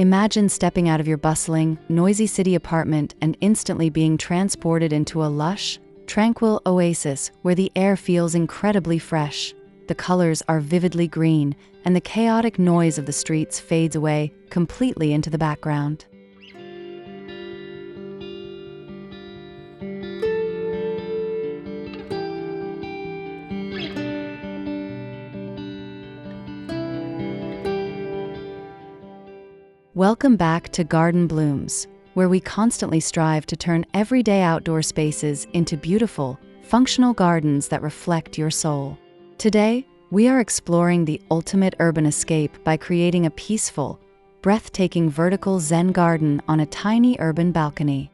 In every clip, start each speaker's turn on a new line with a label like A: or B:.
A: Imagine stepping out of your bustling, noisy city apartment and instantly being transported into a lush, tranquil oasis where the air feels incredibly fresh. The colors are vividly green, and the chaotic noise of the streets fades away completely into the background. Welcome back to Garden Blooms, where we constantly strive to turn everyday outdoor spaces into beautiful, functional gardens that reflect your soul. Today, we are exploring the ultimate urban escape by creating a peaceful, breathtaking vertical Zen garden on a tiny urban balcony.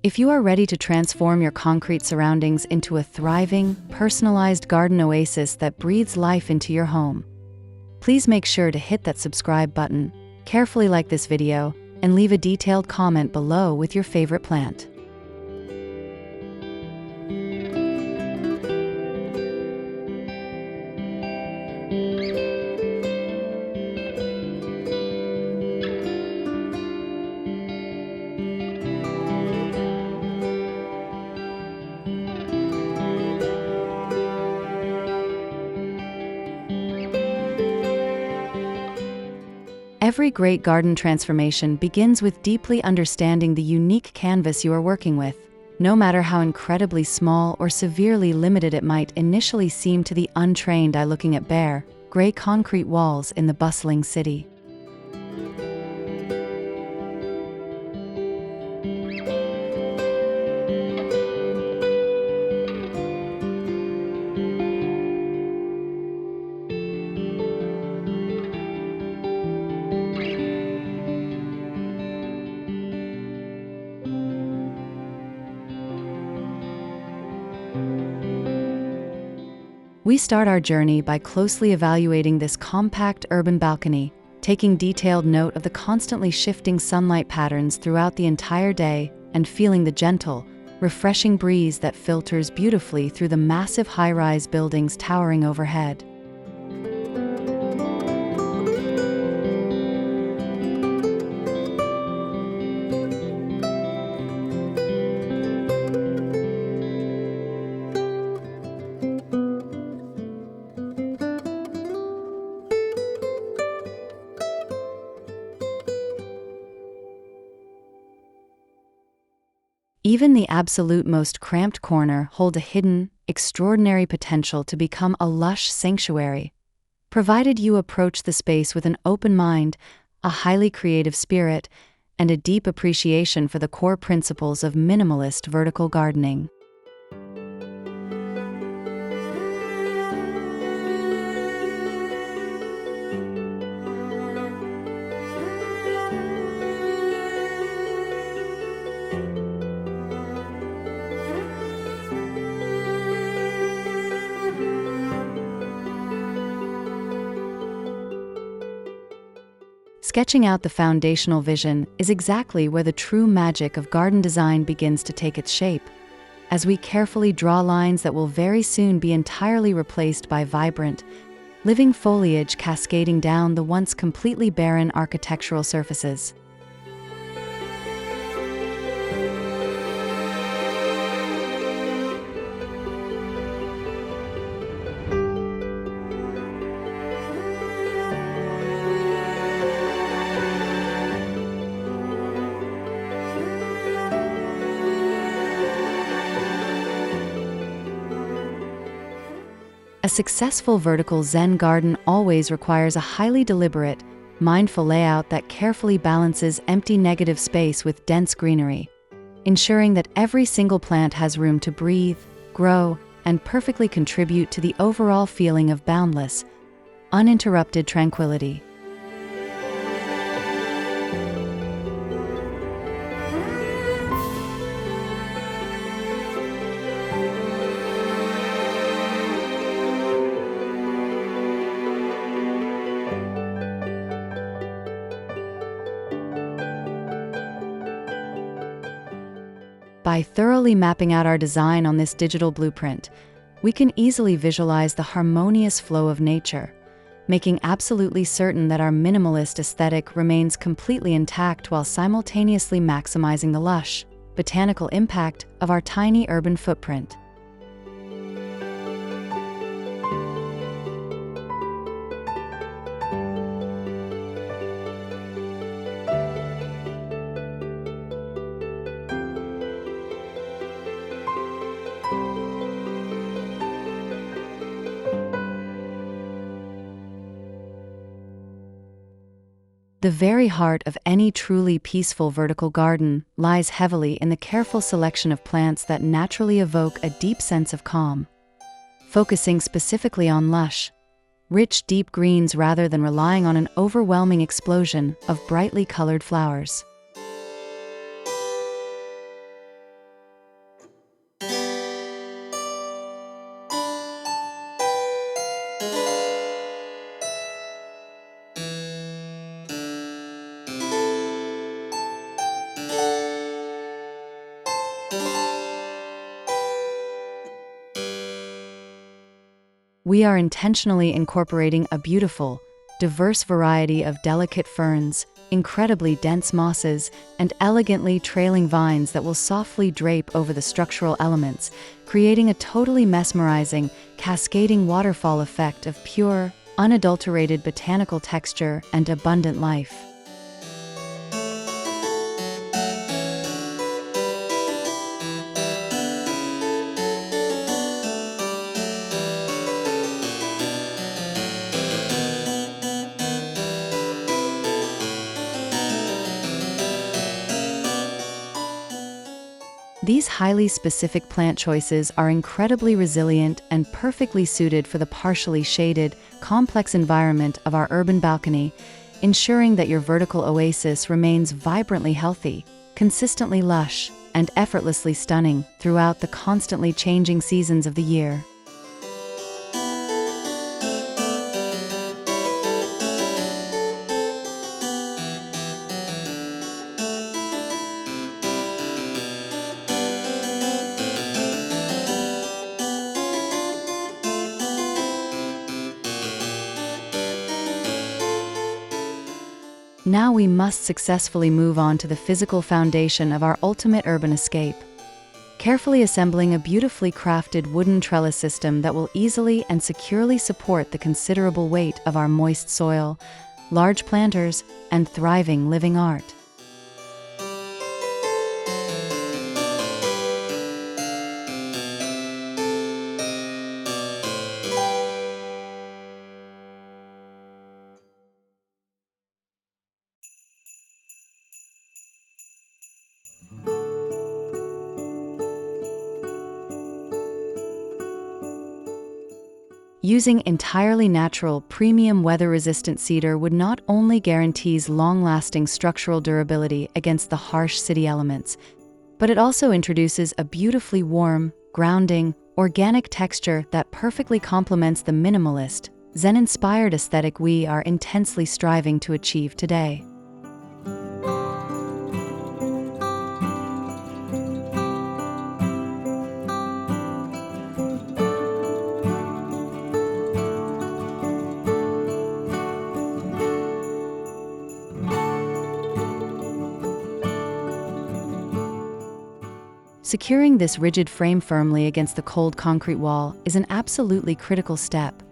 A: If you are ready to transform your concrete surroundings into a thriving, personalized garden oasis that breathes life into your home, please make sure to hit that subscribe button, carefully like this video, and leave a detailed comment below with your favorite plant. Every great garden transformation begins with deeply understanding the unique canvas you are working with, no matter how incredibly small or severely limited it might initially seem to the untrained eye looking at bare, gray concrete walls in the bustling city. We start our journey by closely evaluating this compact urban balcony, taking detailed note of the constantly shifting sunlight patterns throughout the entire day and feeling the gentle, refreshing breeze that filters beautifully through the massive high-rise buildings towering overhead. Even the absolute most cramped corner hold a hidden, extraordinary potential to become a lush sanctuary, provided you approach the space with an open mind, a highly creative spirit, and a deep appreciation for the core principles of minimalist vertical gardening. Sketching out the foundational vision is exactly where the true magic of garden design begins to take its shape, as we carefully draw lines that will very soon be entirely replaced by vibrant, living foliage cascading down the once completely barren architectural surfaces. A successful vertical Zen garden always requires a highly deliberate, mindful layout that carefully balances empty negative space with dense greenery, ensuring that every single plant has room to breathe, grow, and perfectly contribute to the overall feeling of boundless, uninterrupted tranquility. By thoroughly mapping out our design on this digital blueprint, we can easily visualize the harmonious flow of nature, making absolutely certain that our minimalist aesthetic remains completely intact while simultaneously maximizing the lush, botanical impact of our tiny urban footprint. The very heart of any truly peaceful vertical garden lies heavily in the careful selection of plants that naturally evoke a deep sense of calm. Focusing specifically on lush, rich deep greens rather than relying on an overwhelming explosion of brightly colored flowers. We are intentionally incorporating a beautiful, diverse variety of delicate ferns, incredibly dense mosses, and elegantly trailing vines that will softly drape over the structural elements, creating a totally mesmerizing, cascading waterfall effect of pure, unadulterated botanical texture and abundant life. These highly specific plant choices are incredibly resilient and perfectly suited for the partially shaded, complex environment of our urban balcony, ensuring that your vertical oasis remains vibrantly healthy, consistently lush, and effortlessly stunning throughout the constantly changing seasons of the year. Now we must successfully move on to the physical foundation of our ultimate urban escape, carefully assembling a beautifully crafted wooden trellis system that will easily and securely support the considerable weight of our moist soil, large planters, and thriving living art. Using entirely natural, premium weather-resistant cedar would not only guarantees long-lasting structural durability against the harsh city elements, but it also introduces a beautifully warm, grounding, organic texture that perfectly complements the minimalist, Zen-inspired aesthetic we are intensely striving to achieve today. Securing this rigid frame firmly against the cold concrete wall is an absolutely critical step,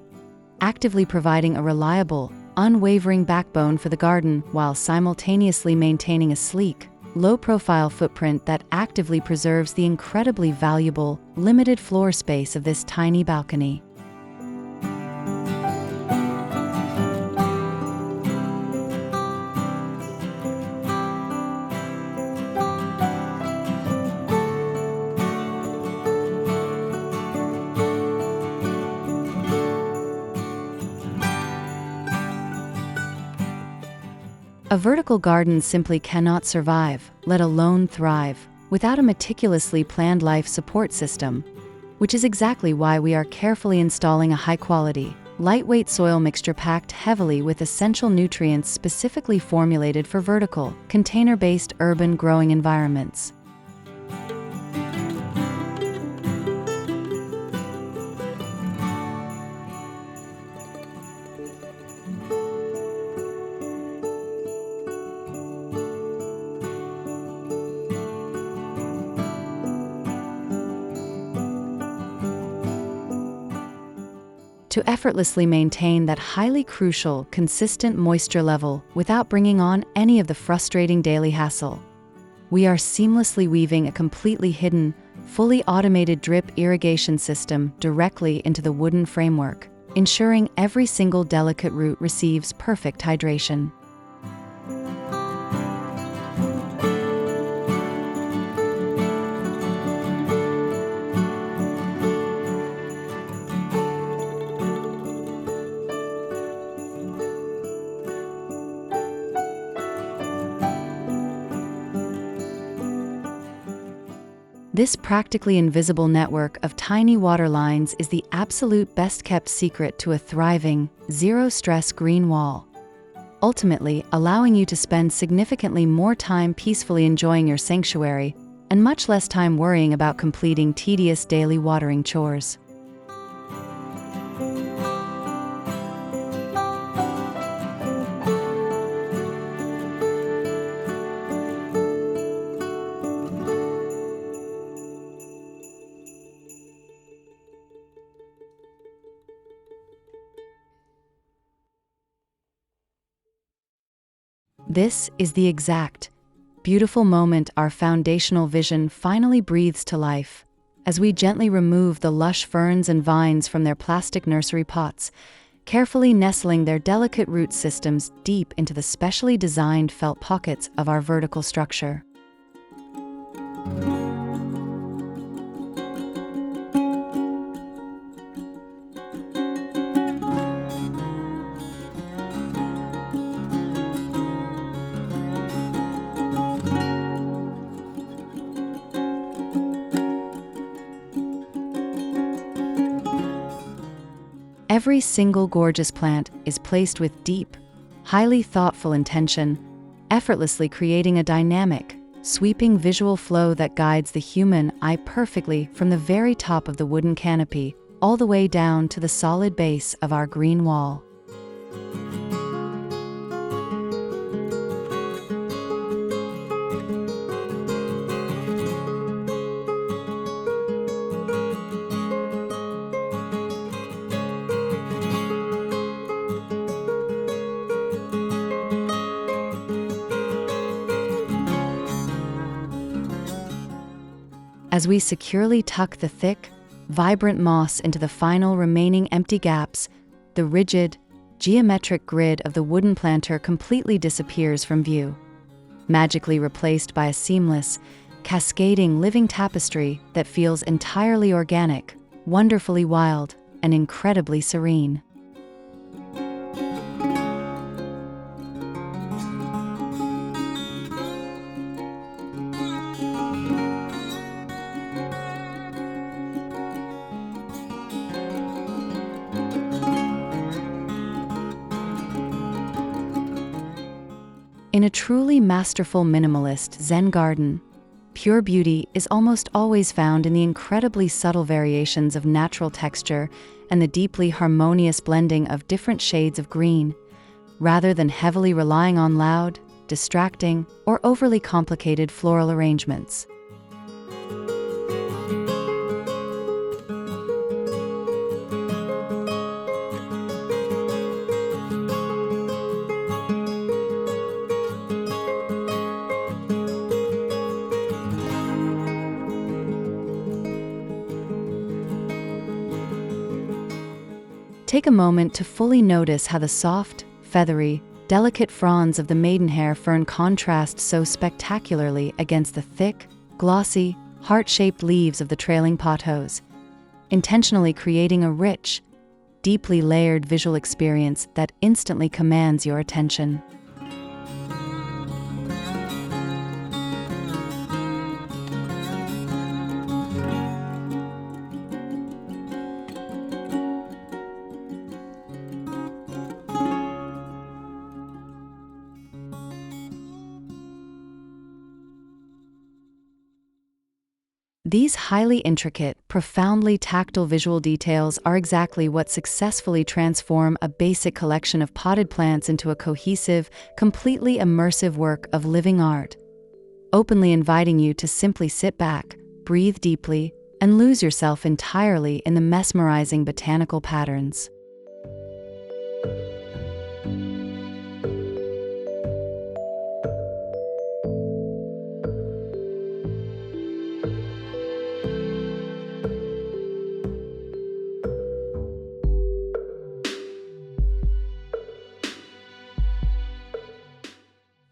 A: actively providing a reliable, unwavering backbone for the garden while simultaneously maintaining a sleek, low-profile footprint that actively preserves the incredibly valuable, limited floor space of this tiny balcony. A vertical garden simply cannot survive, let alone thrive, without a meticulously planned life support system, which is exactly why we are carefully installing a high-quality, lightweight soil mixture packed heavily with essential nutrients specifically formulated for vertical, container-based urban growing environments. to effortlessly maintain that highly crucial, consistent moisture level without bringing on any of the frustrating daily hassle. We are seamlessly weaving a completely hidden, fully automated drip irrigation system directly into the wooden framework, ensuring every single delicate root receives perfect hydration. This practically invisible network of tiny water lines is the absolute best-kept secret to a thriving, zero-stress green wall, ultimately allowing you to spend significantly more time peacefully enjoying your sanctuary and much less time worrying about completing tedious daily watering chores. This is the exact, beautiful moment our foundational vision finally breathes to life, as we gently remove the lush ferns and vines from their plastic nursery pots, carefully nestling their delicate root systems deep into the specially designed felt pockets of our vertical structure. Every single gorgeous plant is placed with deep, highly thoughtful intention, effortlessly creating a dynamic, sweeping visual flow that guides the human eye perfectly from the very top of the wooden canopy all the way down to the solid base of our green wall. As we securely tuck the thick, vibrant moss into the final remaining empty gaps, the rigid, geometric grid of the wooden planter completely disappears from view, magically replaced by a seamless, cascading living tapestry that feels entirely organic, wonderfully wild, and incredibly serene. In a truly masterful minimalist Zen garden, pure beauty is almost always found in the incredibly subtle variations of natural texture and the deeply harmonious blending of different shades of green, rather than heavily relying on loud, distracting, or overly complicated floral arrangements. Take a moment to fully notice how the soft, feathery, delicate fronds of the maidenhair fern contrast so spectacularly against the thick, glossy, heart-shaped leaves of the trailing pothos, intentionally creating a rich, deeply layered visual experience that instantly commands your attention. These highly intricate, profoundly tactile visual details are exactly what successfully transform a basic collection of potted plants into a cohesive, completely immersive work of living art, openly inviting you to simply sit back, breathe deeply, and lose yourself entirely in the mesmerizing botanical patterns.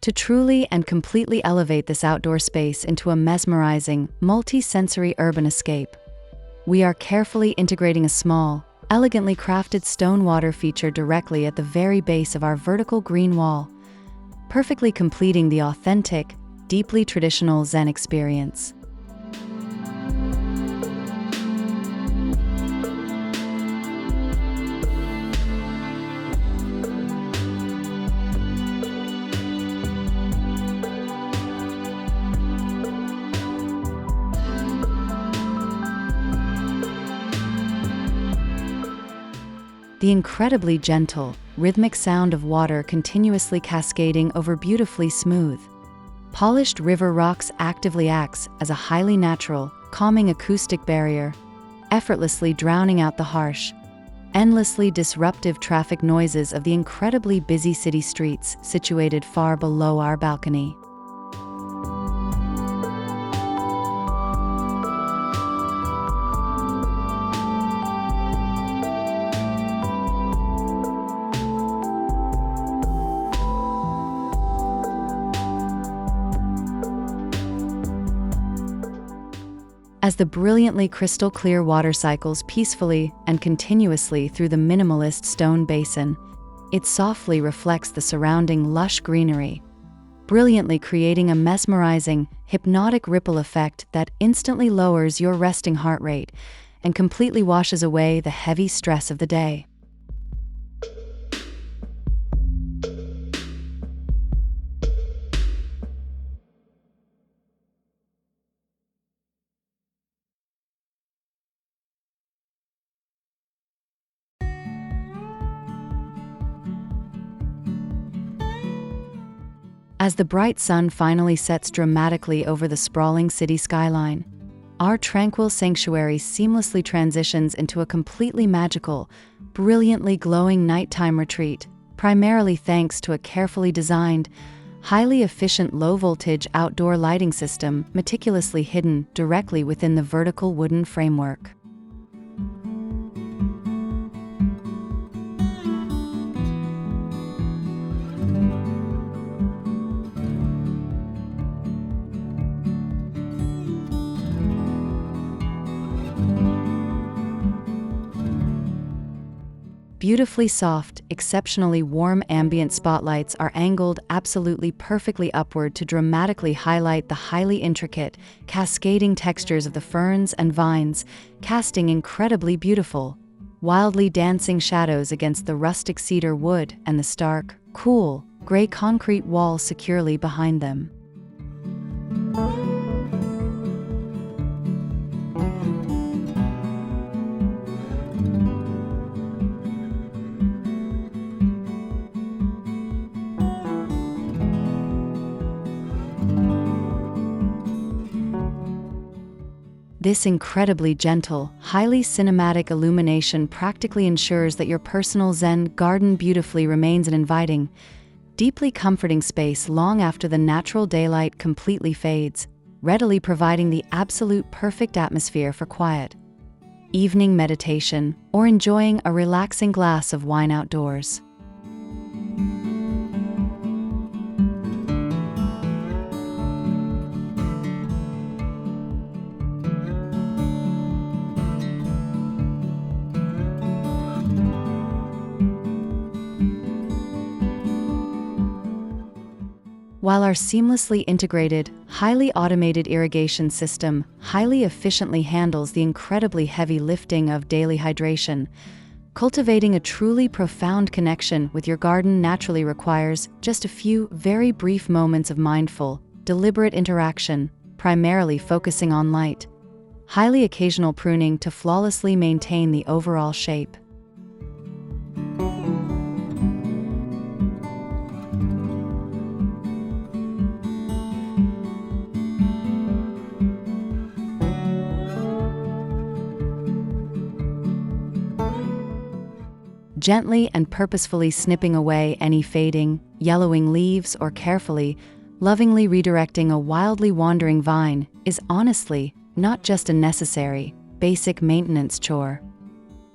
A: To truly and completely elevate this outdoor space into a mesmerizing, multi-sensory urban escape, we are carefully integrating a small, elegantly crafted stone water feature directly at the very base of our vertical green wall, perfectly completing the authentic, deeply traditional Zen experience. The incredibly gentle, rhythmic sound of water continuously cascading over beautifully smooth, polished river rocks actively acts as a highly natural, calming acoustic barrier, effortlessly drowning out the harsh, endlessly disruptive traffic noises of the incredibly busy city streets situated far below our balcony. As the brilliantly crystal-clear water cycles peacefully and continuously through the minimalist stone basin, it softly reflects the surrounding lush greenery, brilliantly creating a mesmerizing, hypnotic ripple effect that instantly lowers your resting heart rate and completely washes away the heavy stress of the day. As the bright sun finally sets dramatically over the sprawling city skyline, our tranquil sanctuary seamlessly transitions into a completely magical, brilliantly glowing nighttime retreat, primarily thanks to a carefully designed, highly efficient low-voltage outdoor lighting system meticulously hidden directly within the vertical wooden framework. Beautifully soft, exceptionally warm ambient spotlights are angled absolutely perfectly upward to dramatically highlight the highly intricate, cascading textures of the ferns and vines, casting incredibly beautiful, wildly dancing shadows against the rustic cedar wood and the stark, cool, gray concrete wall securely behind them. This incredibly gentle, highly cinematic illumination practically ensures that your personal Zen garden beautifully remains an inviting, deeply comforting space long after the natural daylight completely fades, readily providing the absolute perfect atmosphere for quiet, evening meditation, or enjoying a relaxing glass of wine outdoors. While our seamlessly integrated, highly automated irrigation system highly efficiently handles the incredibly heavy lifting of daily hydration, cultivating a truly profound connection with your garden naturally requires just a few very brief moments of mindful, deliberate interaction, primarily focusing on light, highly occasional pruning to flawlessly maintain the overall shape. Gently and purposefully snipping away any fading, yellowing leaves or carefully, lovingly redirecting a wildly wandering vine is honestly not just a necessary, basic maintenance chore.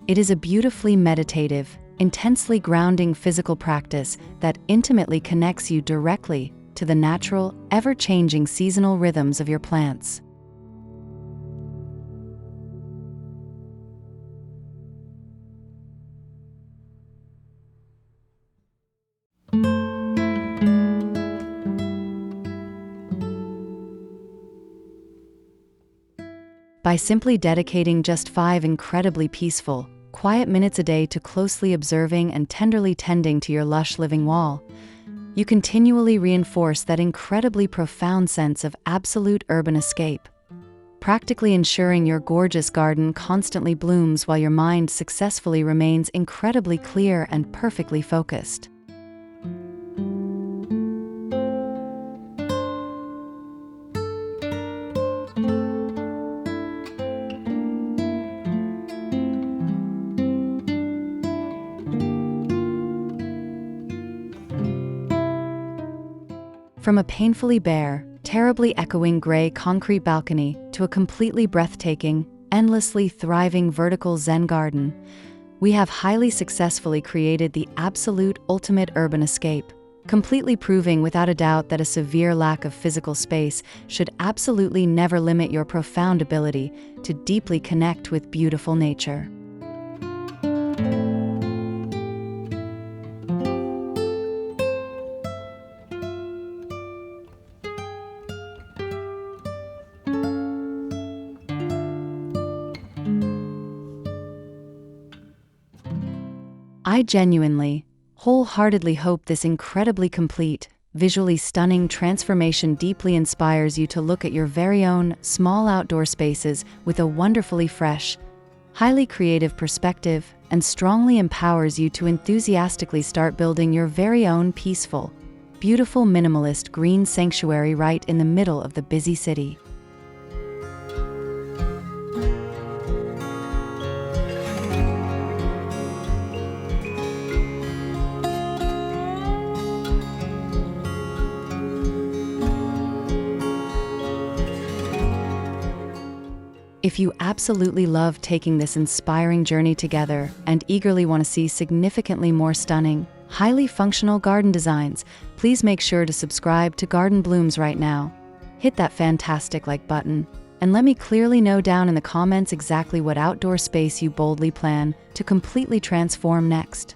A: It is a beautifully meditative, intensely grounding physical practice that intimately connects you directly to the natural, ever-changing seasonal rhythms of your plants. By simply dedicating just 5 incredibly peaceful, quiet minutes a day to closely observing and tenderly tending to your lush living wall, you continually reinforce that incredibly profound sense of absolute urban escape, practically ensuring your gorgeous garden constantly blooms while your mind successfully remains incredibly clear and perfectly focused. From a painfully bare, terribly echoing gray concrete balcony to a completely breathtaking, endlessly thriving vertical Zen garden, we have highly successfully created the absolute ultimate urban escape, completely proving without a doubt that a severe lack of physical space should absolutely never limit your profound ability to deeply connect with beautiful nature. I genuinely, wholeheartedly hope this incredibly complete, visually stunning transformation deeply inspires you to look at your very own small outdoor spaces with a wonderfully fresh, highly creative perspective and strongly empowers you to enthusiastically start building your very own peaceful, beautiful minimalist green sanctuary right in the middle of the busy city. If you absolutely love taking this inspiring journey together and eagerly want to see significantly more stunning, highly functional garden designs, please make sure to subscribe to Garden Blooms right now. Hit that fantastic like button, and let me clearly know down in the comments exactly what outdoor space you boldly plan to completely transform next.